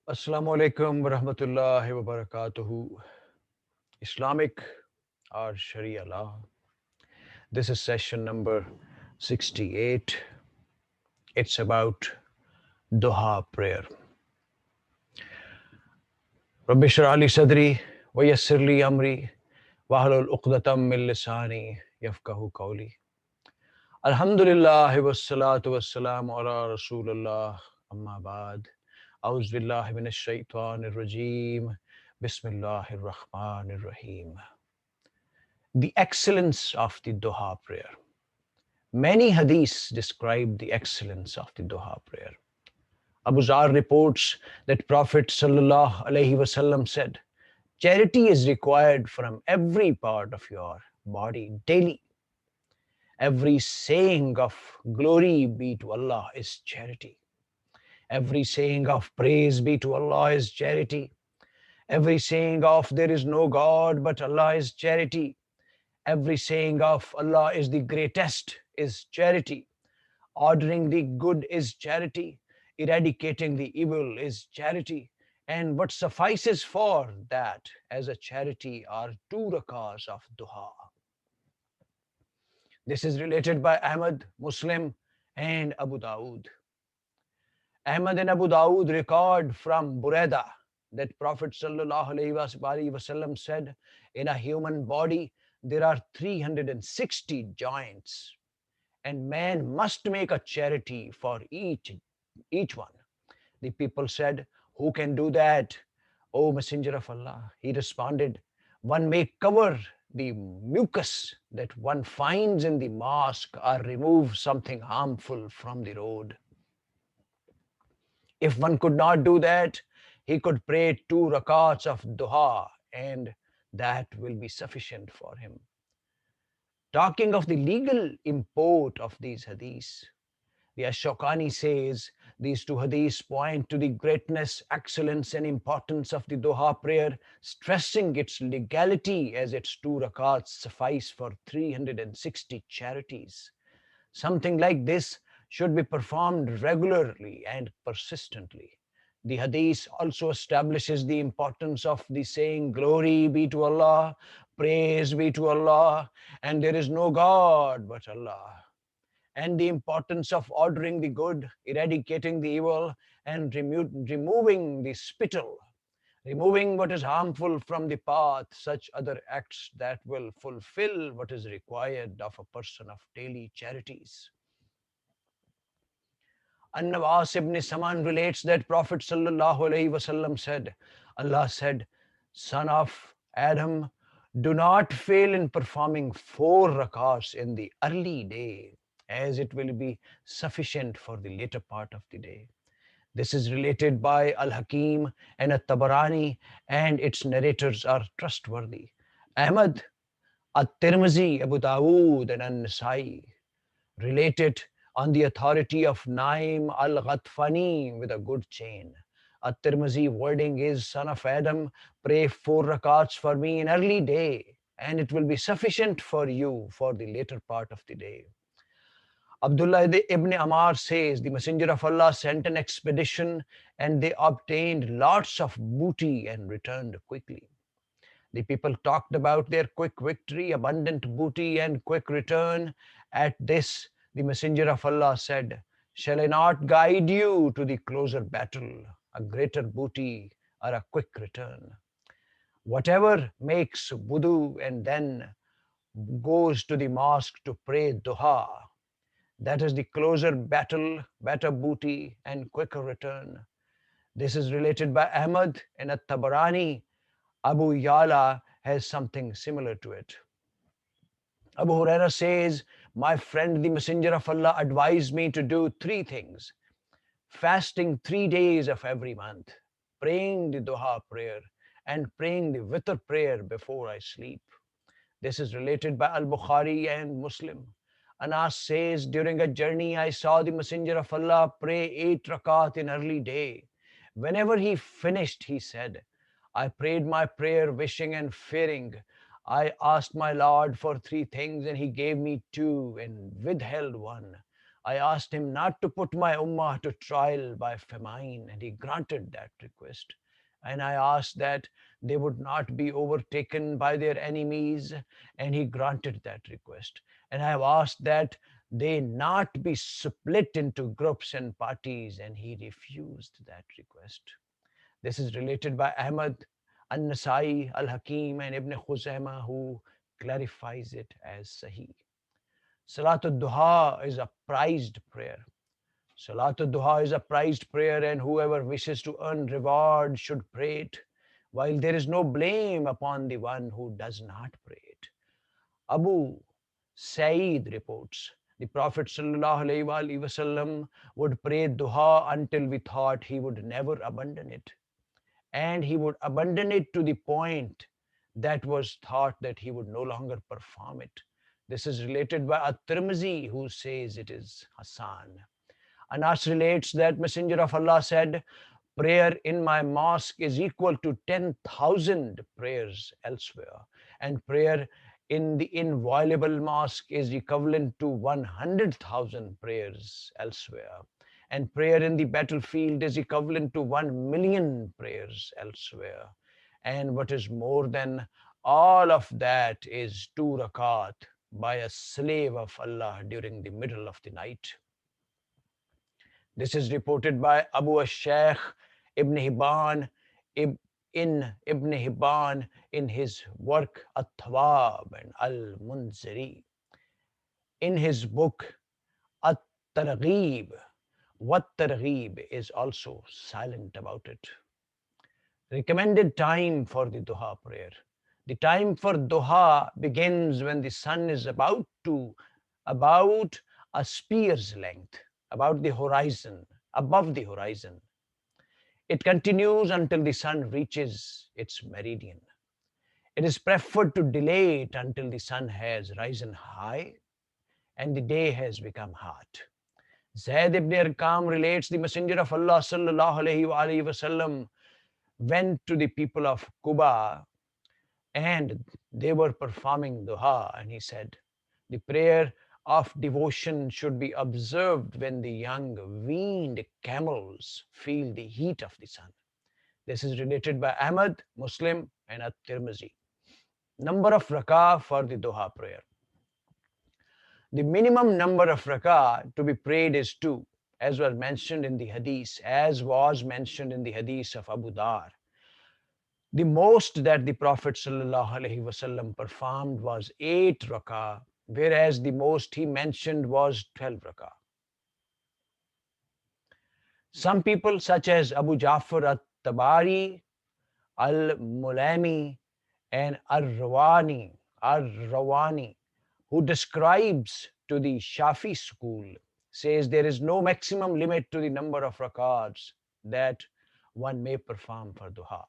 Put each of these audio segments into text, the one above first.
Assalamu alaikum wa rahmatullahi wa barakatuhu. Islamic or Sharia law. This is session number 68. It's about Duha prayer. Rabbi shrah li sadri wa yassir li amri wahlul uqdatam min lisani yafqahu qawli. Alhamdulillah wassalatu wassalamu ala rasulillah amma ba'd. A'udhu billahi minash shaitanir rajim. Bismillahir rahmanir rahim. The excellence of the Duha prayer. Many hadiths describe the excellence of the Duha prayer. Abu Zar reports that Prophet sallallahu alaihi wasallam said, "Charity is required from every part of your body daily. Every saying of glory be to Allah is charity. Every saying of praise be to Allah is charity. Every saying of there is no God but Allah is charity. Every saying of Allah is the greatest is charity. Ordering the good is charity. Eradicating the evil is charity. And what suffices for that as a charity are 2 rakahs of duha. This is related by Ahmad, Muslim, and Abu Dawood. Ahmad and Abu Dawood record from Buraidah that Prophet ﷺ said, in a human body there are 360 joints, and man must make a charity for each one. The people said, "Who can do that, O Messenger of Allah?" He responded, "One may cover the mucus that one finds in the mosque or remove something harmful from the road. If one could not do that, he could pray 2 rakats of duha, and that will be sufficient for him." Talking of the legal import of these hadiths, the Ashokani says these 2 hadiths point to the greatness, excellence, and importance of the duha prayer, stressing its legality as its 2 rakats suffice for 360 charities. Something like this should be performed regularly and persistently. The hadith also establishes the importance of the saying, "Glory be to Allah, praise be to Allah, and there is no God but Allah," and the importance of ordering the good, eradicating the evil, and removing the spittle, removing what is harmful from the path, such other acts that will fulfill what is required of a person of daily charities. An-Nawas ibn Saman relates that Prophet sallallahu alaihi wasallam said, Allah said, "Son of Adam, do not fail in performing 4 rakats in the early day, as it will be sufficient for the later part of the day." This is related by Al-Hakim and At-Tabarani, and its narrators are trustworthy. Ahmad, At-Tirmizi, Abu Dawood, and An-Nasai related on the authority of Naim al-Ghatfani with a good chain. At-Tirmizi wording is, "Son of Adam, pray 4 rakats for me in early day, and it will be sufficient for you for the later part of the day." Abdullah ibn Amar says, the Messenger of Allah sent an expedition and they obtained lots of booty and returned quickly. The people talked about their quick victory, abundant booty, and quick return. At this, the Messenger of Allah said, "Shall I not guide you to the closer battle, a greater booty, or a quick return? Whatever makes wudu and then goes to the mosque to pray duha, that is the closer battle, better booty, and quicker return." This is related by Ahmad and At-Tabarani. Abu Yala has something similar to it. Abu Huraira says, "My friend, the Messenger of Allah, advised me to do 3 things: fasting 3 days of every month, praying the Duha prayer, and praying the Witr prayer before I sleep." This is related by Al-Bukhari and Muslim. Anas says, "During a journey, I saw the Messenger of Allah pray 8 rakat in early day. Whenever he finished, he said, I prayed my prayer wishing and fearing. I asked my Lord for 3 things, and he gave me 2 and withheld 1. I asked him not to put my ummah to trial by famine, and he granted that request. And I asked that they would not be overtaken by their enemies, and he granted that request. And I have asked that they not be split into groups and parties, and he refused that request. This is related by Ahmad, An-Nasai, Al-Hakim, and Ibn Khuzaimah, who clarifies it as Sahih. Salatul Duha is a prized prayer. Salatul Duha is a prized prayer, and whoever wishes to earn reward should pray it, while there is no blame upon the one who does not pray it. Abu Sa'id reports the Prophet ﷺ would pray Duha until we thought he would never abandon it. And he would abandon it to the point that was thought that he would no longer perform it. This is related by At-Tirmizi, who says it is Hassan. Anas relates that Messenger of Allah said, prayer in my mosque is equal to 10,000 prayers elsewhere, and prayer in the inviolable mosque is equivalent to 100,000 prayers elsewhere, and prayer in the battlefield is equivalent to 1 million prayers elsewhere. And what is more than all of that is 2 rakat by a slave of Allah during the middle of the night. This is reported by Abu al-Shaykh Ibn Hibban in Ibn Hibban in his work At-Thawab and Al-Munziri. In his book At-Targhib, what Targhib is also silent about it. Recommended time for the Duha prayer. The time for Duha begins when the sun is about a spear's length, about the horizon, above the horizon. It continues until the sun reaches its meridian. It is preferred to delay it until the sun has risen high and the day has become hot. Zayd ibn Arqam relates the Messenger of Allah sallallahu wasallam went to the people of Quba and they were performing duha, and he said, the prayer of devotion should be observed when the young weaned camels feel the heat of the sun. This is related by Ahmad, Muslim, and At-Tirmizi. Number of rak'ah for the duha prayer. The minimum number of rak'ah to be prayed is 2, as was mentioned in the hadith of Abu Dar. The most that the Prophet ﷺ performed was 8 rak'ah, whereas the most he mentioned was 12 rak'ah. Some people, such as Abu Ja'far at-Tabari, al-Mulami, and ar-Rawani, who describes to the Shafi school, says there is no maximum limit to the number of rak'ahs that one may perform for duha.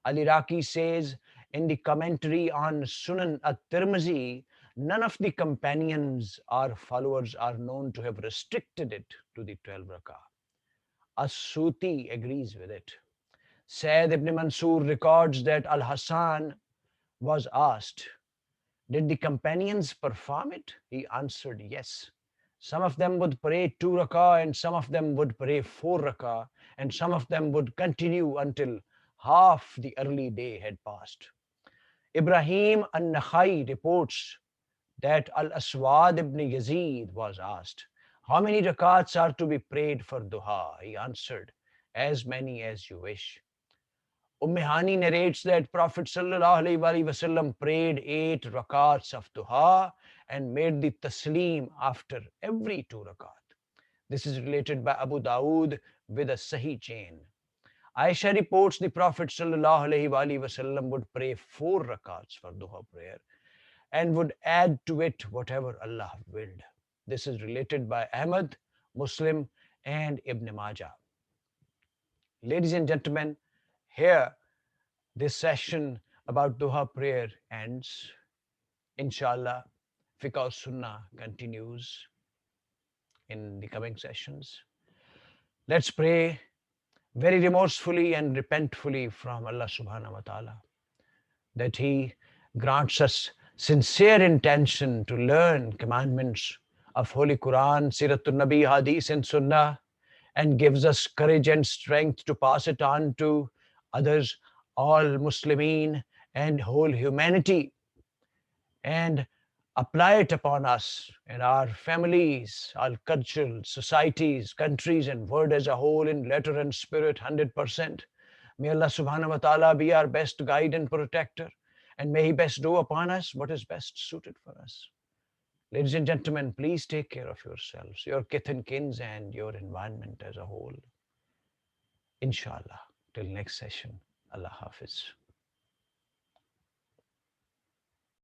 Al-Iraqi says in the commentary on Sunan at-Tirmizi, none of the companions or followers are known to have restricted it to the 12 rak'ah. As-Suti agrees with it. Sayyid ibn Mansur records that Al-Hasan was asked, did the companions perform it? He answered, yes. Some of them would pray 2 rak'ah, and some of them would pray 4 rak'ah, and some of them would continue until half the early day had passed. Ibrahim an-Nakhai reports that Al-Aswad ibn Yazid was asked, how many rakats are to be prayed for duha? He answered, as many as you wish. Hani narrates that Prophet ﷺ prayed 8 rakats of duha and made the taslim after every 2 rakat. This is related by Abu Dawood with a sahih chain. Aisha reports the Prophet ﷺ would pray 4 rakats for duha prayer and would add to it whatever Allah willed. This is related by Ahmad, Muslim, and Ibn Majah. Ladies and gentlemen, here this session about duha prayer ends. Inshallah, Fiqh Sunnah continues in the coming sessions. Let's pray very remorsefully and repentfully from Allah subhanahu wa ta'ala that He grants us sincere intention to learn commandments of Holy Quran, Siratul Nabi, Hadith, and Sunnah, and gives us courage and strength to pass it on to others, all Muslimin and whole humanity, and apply it upon us in our families, our cultural societies, countries, and world as a whole in letter and spirit 100%. May Allah subhanahu wa ta'ala be our best guide and protector, and may He best do upon us what is best suited for us. Ladies and gentlemen, please take care of yourselves, your kith and kins, and your environment as a whole. Inshallah. Till next session. Allah Hafiz.